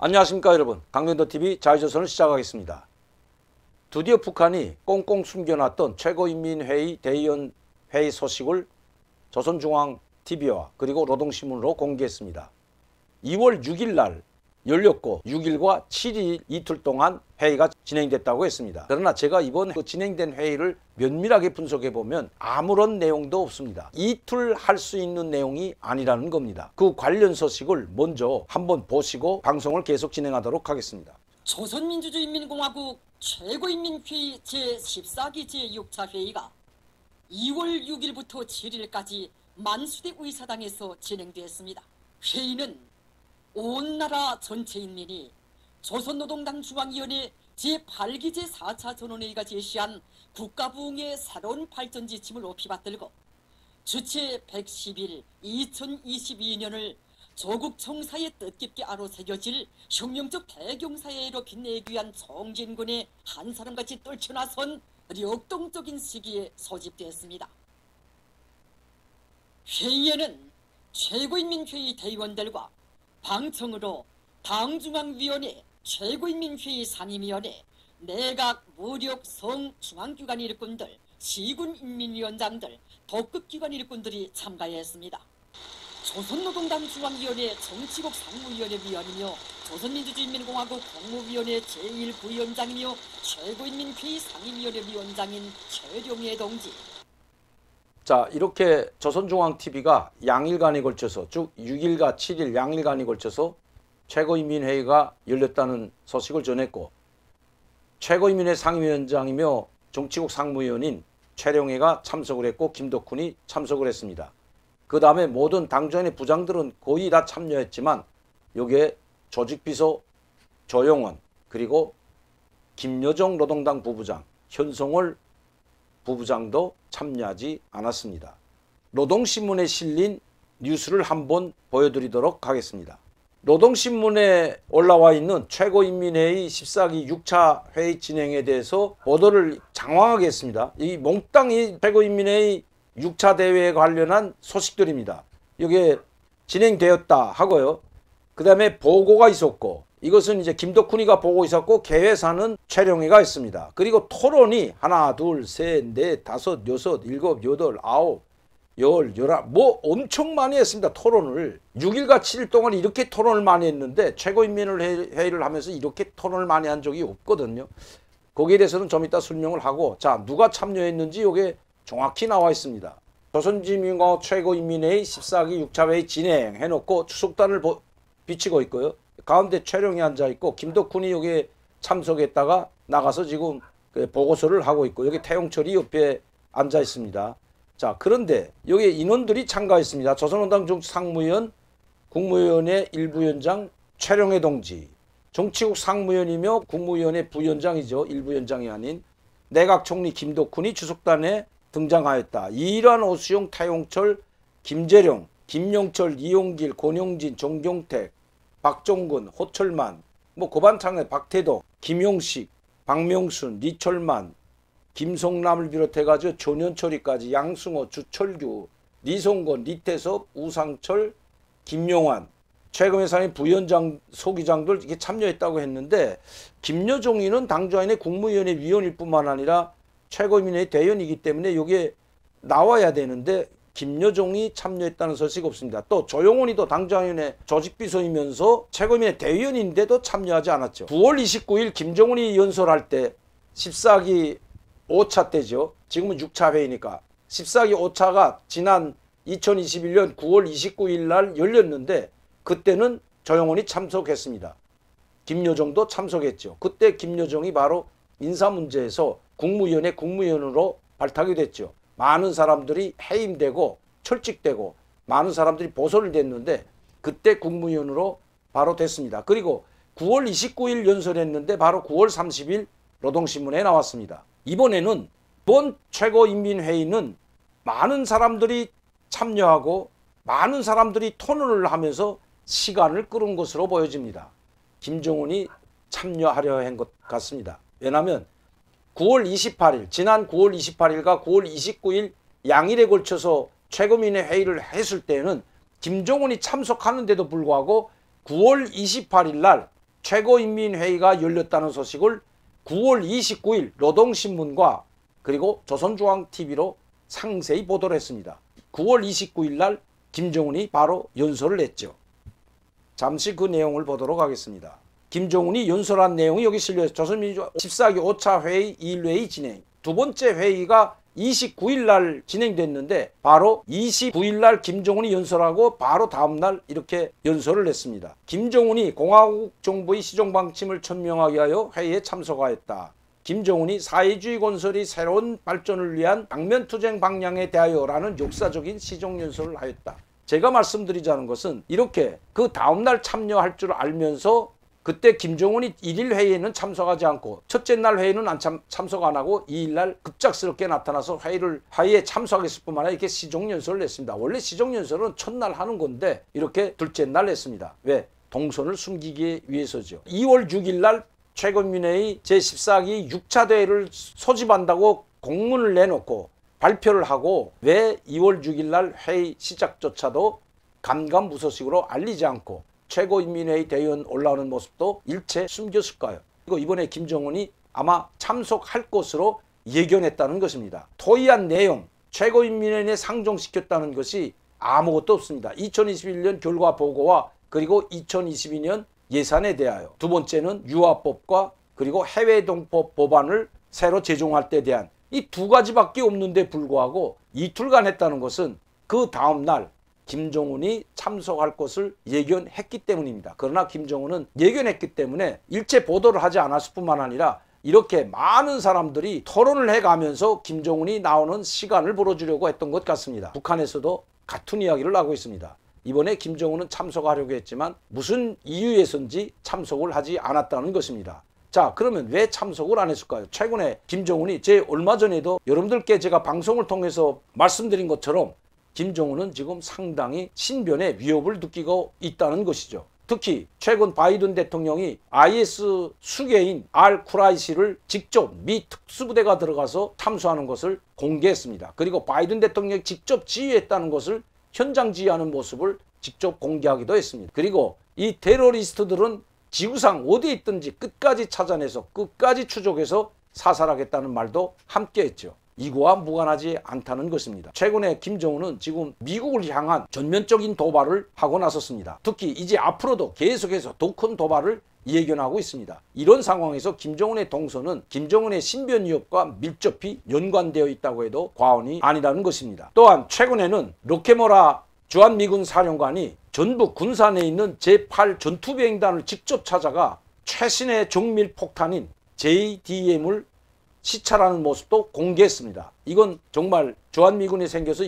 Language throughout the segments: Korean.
안녕하십니까 여러분, 강변도TV 자유조선을 시작하겠습니다. 드디어 북한이 꽁꽁 숨겨놨던 최고인민회의 대의원 회의 소식을 조선중앙TV와 그리고 노동신문으로 공개했습니다. 2월 6일 날 열렸고 6일과 7일 이틀 동안 회의가 진행됐다고 했습니다. 그러나 제가 이번 진행된 회의를 면밀하게 분석해보면 아무런 내용도 없습니다. 이틀 할 수 있는 내용이 아니라는 겁니다. 그 관련 소식을 먼저 한번 보시고 방송을 계속 진행하도록 하겠습니다. 조선민주주의인민공화국 최고인민회의 제14기 제6차 회의가 2월 6일부터 7일까지 만수대 의사당에서 진행되었습니다. 회의는 온 나라 전체 인민이 조선노동당 중앙위원회 제8기 제4차 전원회의가 제시한 국가부흥의 새로운 발전 지침을 높이받들고 주체 110일 2022년을 조국 청사에 뜻깊게 아로새겨질 혁명적 대경사회로 빛내기 위한 정진군의 한 사람같이 떨쳐나선 역동적인 시기에 소집되었습니다. 회의에는 최고인민회의 대의원들과 방청으로 당중앙위원회, 최고인민회의 상임위원회, 내각, 무력, 성, 중앙기관 일꾼들, 시군인민위원장들, 독급기관 일꾼들이 참가했습니다. 조선노동당 중앙위원회 정치국 상무위원회 위원이며 조선민주주의인민공화국 국무위원회 제1부위원장이며 최고인민회의 상임위원회 위원장인 최룡해 동지. 자, 이렇게 조선중앙TV가 양일간에 걸쳐서 쭉 6일과 7일 양일간에 걸쳐서 최고인민회의가 열렸다는 소식을 전했고, 최고인민회 상임위원장이며 정치국 상무위원인 최룡해가 참석을 했고 김덕훈이 참석을 했습니다. 그 다음에 모든 당정의 부장들은 거의 다 참여했지만 여기에 조직비서 조용원, 그리고 김여정 노동당 부부장, 현성월 부부장도 참여하지 않았습니다. 노동신문에 실린 뉴스를 한번 보여드리도록 하겠습니다. 노동신문에 올라와 있는 최고인민회의 14기 6차 회의 진행에 대해서 보도를 장황하게 했습니다. 이 몽땅 이 최고인민회의 6차 대회에 관련한 소식들입니다. 이게 진행되었다 하고요. 그 다음에 보고가 있었고, 이것은 이제 김덕훈이가 보고 있었고 개회사는 최룡해가 있습니다. 그리고 토론이 하나, 둘, 셋, 넷, 다섯, 여섯, 일곱, 여덟, 아홉, 열, 열한, 뭐 엄청 많이 했습니다. 토론을. 6일과 7일 동안 이렇게 토론을 많이 했는데 최고인민회의를 하면서 이렇게 토론을 많이 한 적이 없거든요. 거기에 대해서는 좀 이따 설명을 하고, 자, 누가 참여했는지 이게 정확히 나와 있습니다. 조선인민공화국 최고인민회의 14기 6차 회의 진행해놓고 추석단을 비치고 있고요. 가운데 최룡해 앉아있고 김덕훈이 여기에 참석했다가 나가서 지금 보고서를 하고 있고, 여기 태용철이 옆에 앉아있습니다. 자, 그런데 여기에 인원들이 참가했습니다. 조선노동당 정치상무위원, 국무위원회 일부위원장 최룡해 동지, 정치국 상무위원이며 국무위원회 부위원장이죠. 일부위원장이 아닌 내각총리 김덕훈이 추석단에 등장하였다. 이일환, 오수용, 태용철, 김재룡, 김용철, 이용길, 권용진, 정경택, 박종근, 호철만, 뭐 고반창에 박태동, 김용식, 박명순, 리철만, 김성남을 비롯해가지고 조년철이까지 양승호, 주철규, 리성건, 리태섭, 우상철, 김용환, 최고회사의 부위원장, 소기장들 이렇게 참여했다고 했는데, 김여종이는 당조인의 국무위원회 위원일 뿐만 아니라 최고인민회의 대의원이기 때문에 여기에 나와야 되는데 김여종이 참여했다는 소식이 없습니다. 또 조용원이도 당정위원회 조직비서이면서 최고인민회 대의원인데도 참여하지 않았죠. 9월 29일 김정은이 연설할 때 14기 5차 때죠. 지금은 6차 회의니까 14기 5차가 지난 2021년 9월 29일 날 열렸는데 그때는 조용원이 참석했습니다. 김여정도 참석했죠. 그때 김여정이 바로 인사 문제에서 국무위원회 국무위원으로 발탁이 됐죠. 많은 사람들이 해임되고 철직되고 많은 사람들이 보선을 됐는데 그때 국무위원으로 바로 됐습니다. 그리고 9월 29일 연설했는데 바로 9월 30일 노동신문에 나왔습니다. 이번에는 이번 최고인민회의는 많은 사람들이 참여하고 많은 사람들이 토론을 하면서 시간을 끌은 것으로 보여집니다. 김정은이 참여하려 한 것 같습니다. 왜냐하면 9월 28일, 지난 9월 28일과 9월 29일 양일에 걸쳐서 최고인민회 회의를 했을 때는 김정은이 참석하는데도 불구하고 9월 28일 날 최고인민회의가 열렸다는 소식을 9월 29일 노동신문과 그리고 조선중앙TV로 상세히 보도를 했습니다. 9월 29일 날 김정은이 바로 연설을 했죠. 잠시 그 내용을 보도록 하겠습니다. 김정은이 연설한 내용이 여기 실려있어요. 조선민주주의 14기 5차 회의 1회의 진행. 두 번째 회의가 29일 날 진행됐는데 바로 29일 날 김정은이 연설하고 바로 다음 날 이렇게 연설을 했습니다. 김정은이 공화국 정부의 시정 방침을 천명하기 위하여 회의에 참석하였다. 김정은이 사회주의 건설이 새로운 발전을 위한 당면투쟁 방향에 대하여라는 역사적인 시정 연설을 하였다. 제가 말씀드리자는 것은 이렇게 그 다음날 참여할 줄 알면서 그때 김정은이 1일 회의에는 참석하지 않고 첫째 날 회의는 참석 안 하고 2일 날 급작스럽게 나타나서 회의에 참석했을 뿐만 아니라 이렇게 시정연설을 했습니다. 원래 시정연설은 첫날 하는 건데 이렇게 둘째 날 했습니다. 왜? 동선을 숨기기 위해서죠. 2월 6일 날 최고인민회의 제14기 6차 대회를 소집한다고 공문을 내놓고 발표를 하고 왜 2월 6일 날 회의 시작조차도 감감무소식으로 알리지 않고 최고인민회의 대의원 올라오는 모습도 일체 숨겼을까요? 그리고 이번에 김정은이 아마 참석할 것으로 예견했다는 것입니다. 토의한 내용, 최고인민회의에 상정시켰다는 것이 아무것도 없습니다. 2021년 결과 보고와 그리고 2022년 예산에 대하여 두 번째는 유아법과 그리고 해외동법 법안을 새로 제정할 때 대한 이 두 가지밖에 없는데 불구하고 이틀간 했다는 것은 그 다음날 김정은이 참석할 것을 예견했기 때문입니다. 그러나 김정은은 예견했기 때문에 일체 보도를 하지 않았을 뿐만 아니라 이렇게 많은 사람들이 토론을 해가면서 김정은이 나오는 시간을 벌어주려고 했던 것 같습니다. 북한에서도 같은 이야기를 하고 있습니다. 이번에 김정은은 참석하려고 했지만 무슨 이유에서인지 참석을 하지 않았다는 것입니다. 자, 그러면 왜 참석을 안 했을까요? 최근에 김정은이 얼마 전에도 여러분들께 제가 방송을 통해서 말씀드린 것처럼 김정은은 지금 상당히 신변의 위협을 느끼고 있다는 것이죠. 특히 최근 바이든 대통령이 IS 수괴인 al-Qurai시를 직접 미 특수부대가 들어가서 참수하는 것을 공개했습니다. 그리고 바이든 대통령이 직접 지휘했다는 것을 현장 지휘하는 모습을 직접 공개하기도 했습니다. 그리고 이 테러리스트들은 지구상 어디에 있든지 끝까지 찾아내서 끝까지 추적해서 사살하겠다는 말도 함께 했죠. 이거와 무관하지 않다는 것입니다. 최근에 김정은은 지금 미국을 향한 전면적인 도발을 하고 나섰습니다. 특히 이제 앞으로도 계속해서 더 큰 도발을 예견하고 있습니다. 이런 상황에서 김정은의 동선은 김정은의 신변 위협과 밀접히 연관되어 있다고 해도 과언이 아니라는 것입니다. 또한 최근에는 로케모라 주한미군 사령관이 전북 군산에 있는 제8 전투비행단을 직접 찾아가 최신의 정밀 폭탄인 JDM을 시찰하는 모습도 공개했습니다. 이건 정말 주한미군이 생겨서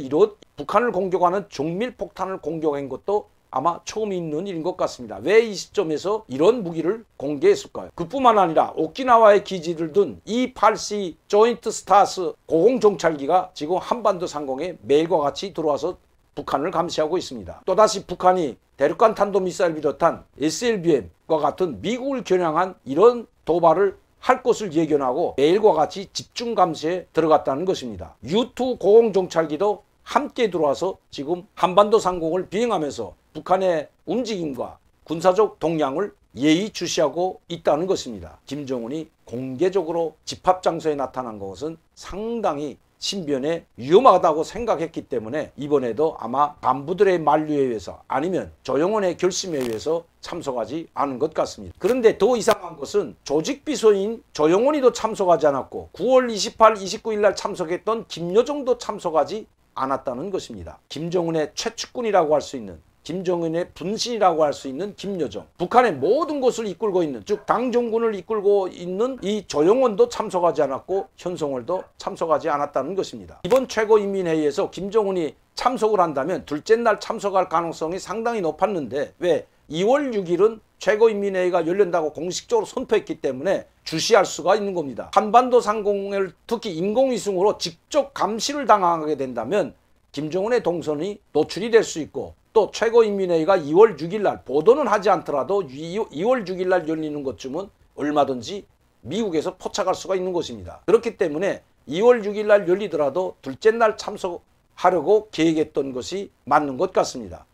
북한을 공격하는 정밀폭탄을 공격한 것도 아마 처음 있는 일인 것 같습니다. 왜 이 시점에서 이런 무기를 공개했을까요? 그뿐만 아니라 오키나와의 기지를 둔 E-8C 조인트 스타스 고공정찰기가 지금 한반도 상공에 매일과 같이 들어와서 북한을 감시하고 있습니다. 또다시 북한이 대륙간 탄도미사일 비롯한 SLBM과 같은 미국을 겨냥한 이런 도발을 할 것을 예견하고 매일과 같이 집중 감시에 들어갔다는 것입니다. U2 고공정찰기도 함께 들어와서 지금 한반도 상공을 비행하면서 북한의 움직임과 군사적 동향을 예의주시하고 있다는 것입니다. 김정은이 공개적으로 집합장소에 나타난 것은 상당히 신변에 위험하다고 생각했기 때문에 이번에도 아마 간부들의 만류에 의해서 아니면 조영원의 결심에 의해서 참석하지 않은 것 같습니다. 그런데 더 이상한 것은 조직비서인 조영원이도 참석하지 않았고 9월 28, 29일 날 참석했던 김여정도 참석하지 않았다는 것입니다. 김정은의 최측근이라고 할 수 있는 김정은의 분신이라고 할 수 있는 김여정, 북한의 모든 것을 이끌고 있는 즉 당정군을 이끌고 있는 이 조영원도 참석하지 않았고 현송월도 참석하지 않았다는 것입니다. 이번 최고인민회의에서 김정은이 참석을 한다면 둘째 날 참석할 가능성이 상당히 높았는데 왜 2월 6일은 최고인민회의가 열린다고 공식적으로 선포했기 때문에 주시할 수가 있는 겁니다. 한반도 상공을 특히 인공위성으로 직접 감시를 당하게 된다면 김정은의 동선이 노출이 될 수 있고 또 최고인민회의가 2월 6일 날 보도는 하지 않더라도 2월 6일 날 열리는 것쯤은 얼마든지 미국에서 포착할 수가 있는 것입니다. 그렇기 때문에 2월 6일 날 열리더라도 둘째 날 참석하려고 계획했던 것이 맞는 것 같습니다.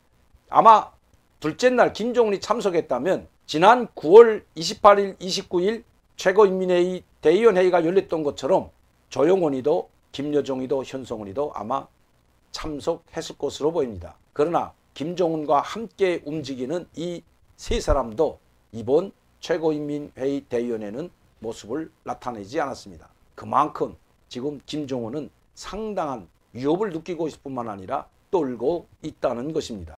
아마 둘째 날 김정은이 참석했다면 지난 9월 28일, 29일 최고인민회의 대의원회의가 열렸던 것처럼 조영원이도 김여정이도 현송원이도 아마 참석했을 것으로 보입니다. 그러나 김정은과 함께 움직이는 이 세 사람도 이번 최고인민회의 대의원에는 모습을 나타내지 않았습니다. 그만큼 지금 김정은은 상당한 위협을 느끼고 있을 뿐만 아니라 떨고 있다는 것입니다.